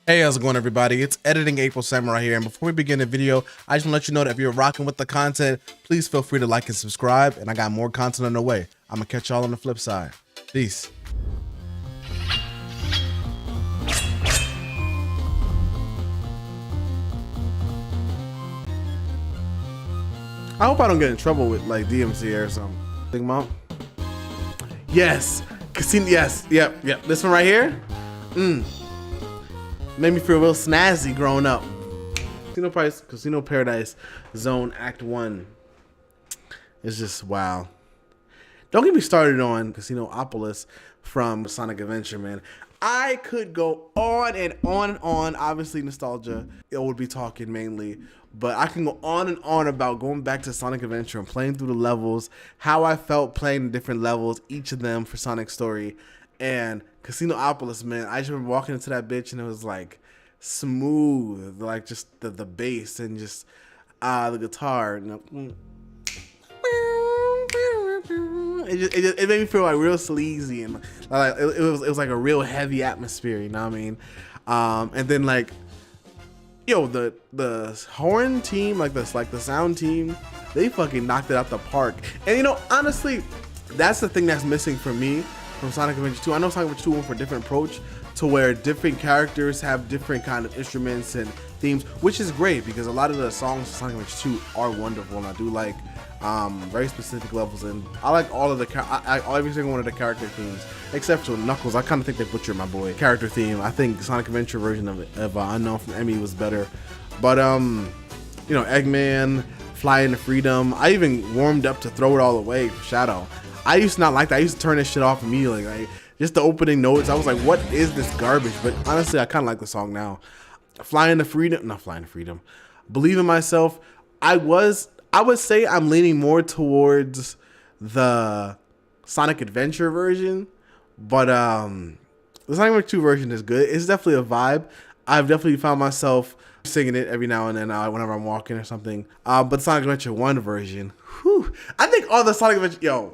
Hey, how's it going, everybody? It's Editing Aprilsamurai here, and before we begin the video, I just want to let you know that if you're rocking with the content, please feel free to like and subscribe, and I got more content on the way. I'm gonna catch y'all on the flip side. Peace. I hope I don't get in trouble with like DMC or something. Think Mom? Yes, Casino. Yes, yep. This one right here. Made me feel real snazzy growing up. Casino Paradise Zone Act 1 is just wow. Don't get me started on Casinopolis from Sonic Adventure, man. I could go on and on and on. Obviously, nostalgia, it would be talking mainly. But I can go on and on about going back to Sonic Adventure and playing through the levels, how I felt playing the different levels, each of them for Sonic Story. And Casinopolis, man, I just remember walking into that bitch and it was like smooth, like just the bass and just the guitar. It made me feel like real sleazy and like it was like a real heavy atmosphere, you know what I mean? And then like the horn team, like the sound team, they fucking knocked it out the park. And honestly, that's the thing that's missing for me from Sonic Adventure 2. I know Sonic Adventure 2 went for a different approach to where different characters have different kind of instruments and themes, which is great because a lot of the songs for Sonic Adventure 2 are wonderful, and I do like very specific levels, and I like all of the every single one of the character themes except for Knuckles. I kind of think they butchered my boy character theme. I think Sonic Adventure version of Unknown from Emmy was better, but Eggman, Fly into Freedom, I even warmed up to Throw It All Away for Shadow. I used to not like that. I used to turn this shit off immediately. Like just the opening notes, I was like, what is this garbage? But honestly, I kind of like the song now. Flying to Freedom. Believe in Myself. I would say I'm leaning more towards the Sonic Adventure version, but the Sonic Adventure 2 version is good. It's definitely a vibe. I've definitely found myself singing it every now and then whenever I'm walking or something. But Sonic Adventure 1 version, whew, I think all the Sonic Adventure,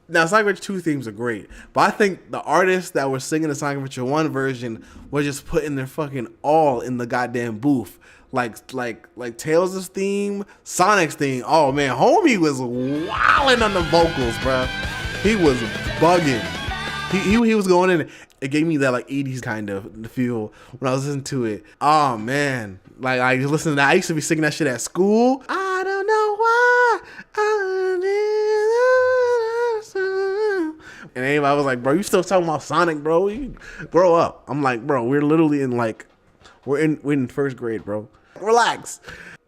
now Sonic Adventure 2 themes are great, but I think the artists that were singing the Sonic Adventure 1 version were just putting their fucking all in the goddamn booth. Like Tails' theme, Sonic's theme. Oh man, homie was wilding on the vocals, bro. He was bugging. He was going in. It gave me that like 80s kind of feel when I was listening to it. Oh man, like I listened to that. I used to be singing that shit at school. I don't know why. And anybody was like, bro, you still talking about Sonic, bro? You grow up. I'm like, bro, we're literally in like, we're in first grade, bro. Relax.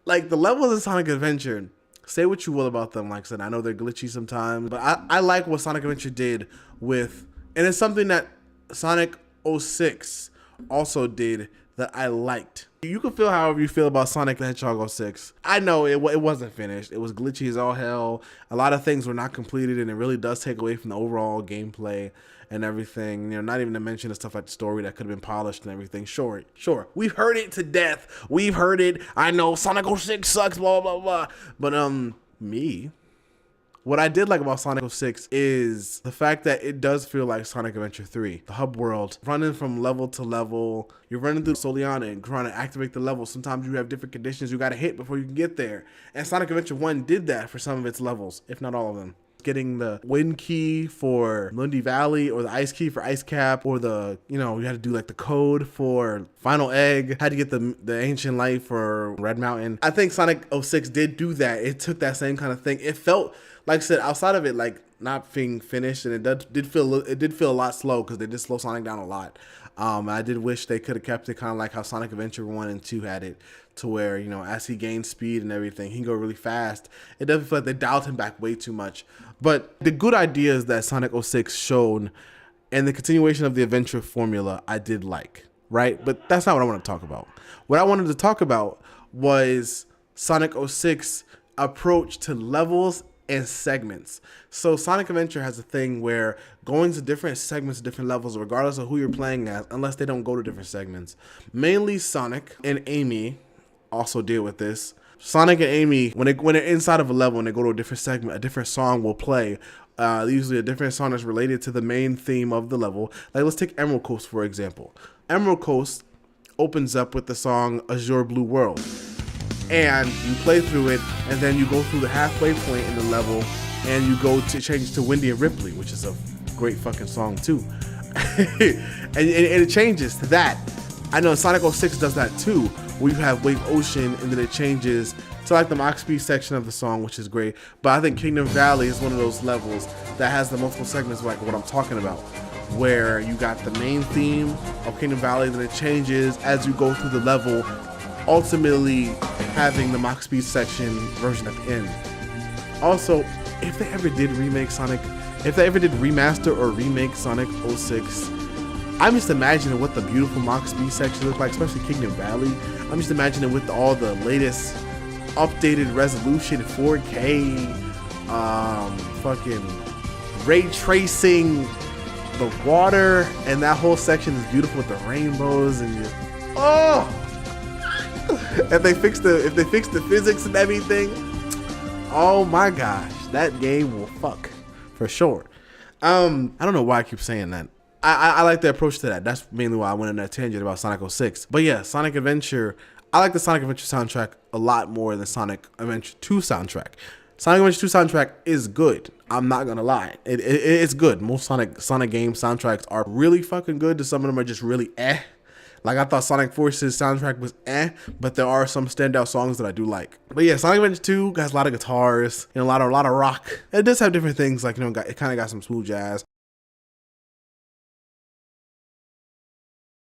Like the levels of Sonic Adventure, say what you will about them. Like I said, I know they're glitchy sometimes, but I like what Sonic Adventure did with, and it's something that Sonic 06 also did that I liked. You can feel however you feel about Sonic the Hedgehog 06. I know it wasn't finished. It was glitchy as all hell. A lot of things were not completed, and it really does take away from the overall gameplay and everything. Not even to mention the stuff like the story that could have been polished and everything. Sure. We've heard it to death. We've heard it. I know Sonic 06 sucks, blah, blah, blah. But, what I did like about Sonic 06 is the fact that it does feel like Sonic Adventure 3. The hub world, running from level to level. You're running through Soliana and trying to activate the level. Sometimes you have different conditions you got to hit before you can get there. And Sonic Adventure 1 did that for some of its levels, if not all of them. Getting the wind key for Lundy Valley, or the ice key for Ice Cap, or the, you had to do like the code for Final Egg, had to get the ancient light for Red Mountain. I think Sonic 06 did do that. It took that same kind of thing. It felt, like I said, outside of it like not being finished, and it did feel a lot slow because they did slow Sonic down a lot. I did wish they could have kept it kind of like how Sonic Adventure 1 and 2 had it, to where, as he gains speed and everything, he can go really fast. It doesn't feel like they dialed him back way too much. But the good ideas that Sonic 06 showed and the continuation of the adventure formula, I did like, right? But that's not what I want to talk about. What I wanted to talk about was Sonic 06 approach to levels and segments. So Sonic Adventure has a thing where going to different segments, different levels, regardless of who you're playing as, unless they don't go to different segments. Mainly Sonic and Amy also deal with this. Sonic and Amy, when they're inside of a level and they go to a different segment, a different song will play. Usually a different song that's related to the main theme of the level. Like let's take Emerald Coast for example. Emerald Coast, opens up with the song Azure Blue World. And you play through it, and then you go through the halfway point in the level, and you go to change to Windy and Ripley, which is a great fucking song too. and it changes to that. I know Sonic 06 does that too, where you have Wave Ocean, and then it changes to like the Mach Speed section of the song, which is great. But I think Kingdom Valley is one of those levels that has the multiple segments, like what I'm talking about, where you got the main theme of Kingdom Valley, then it changes as you go through the level, ultimately having the Mach Speed section version at the end. Also, if they ever did remaster or remake Sonic 06, I'm just imagining what the beautiful Mach Speed section looked like, especially Kingdom Valley. I'm just imagining with all the latest updated resolution, 4K, fucking ray tracing, the water, and that whole section is beautiful with the rainbows and just, oh! if they fix the physics and everything, oh my gosh, that game will fuck for sure. I don't know why I keep saying that. I like the approach to that. That's mainly why I went on that tangent about Sonic 06. But yeah, Sonic Adventure, I like the Sonic Adventure soundtrack a lot more than Sonic Adventure 2 soundtrack. Sonic Adventure 2 soundtrack is good. I'm not gonna lie. It's good. Most Sonic game soundtracks are really fucking good. To some of them are just really eh. Like, I thought Sonic Force's soundtrack was eh, but there are some standout songs that I do like. But yeah, Sonic Adventure 2 has a lot of guitars and a lot of rock. It does have different things, like, you know, it kind of got some smooth jazz.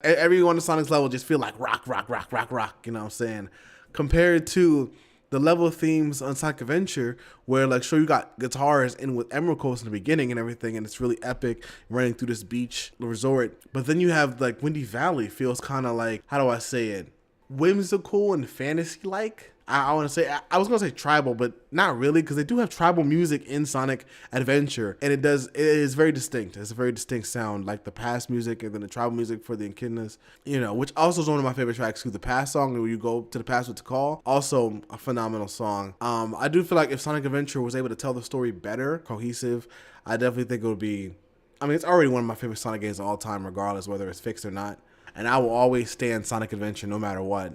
Every one of Sonic's level just feel like rock, you know what I'm saying? Compared to the level themes on Sonic Adventure, where like, sure, you got guitars in with Emerald Coast in the beginning and everything, and it's really epic running through this beach resort. But then you have like Windy Valley feels kind of like, how do I say it? Whimsical and fantasy-like. I want to say, I was going to say tribal, but not really, because they do have tribal music in Sonic Adventure, and it is very distinct. It's a very distinct sound, like the past music and then the tribal music for the echidnas, you know, which also is one of my favorite tracks too. The past song, where you go to the past with the call, also a phenomenal song. I do feel like if Sonic Adventure was able to tell the story better, cohesive, I definitely think it would be, I mean, it's already one of my favorite Sonic games of all time, regardless whether it's fixed or not. And I will always stand Sonic Adventure no matter what.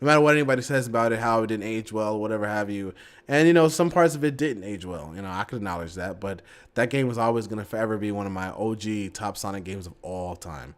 No matter what anybody says about it, how it didn't age well, whatever have you. And, you know, some parts of it didn't age well. You know, I could acknowledge that. But that game was always going to forever be one of my OG top Sonic games of all time.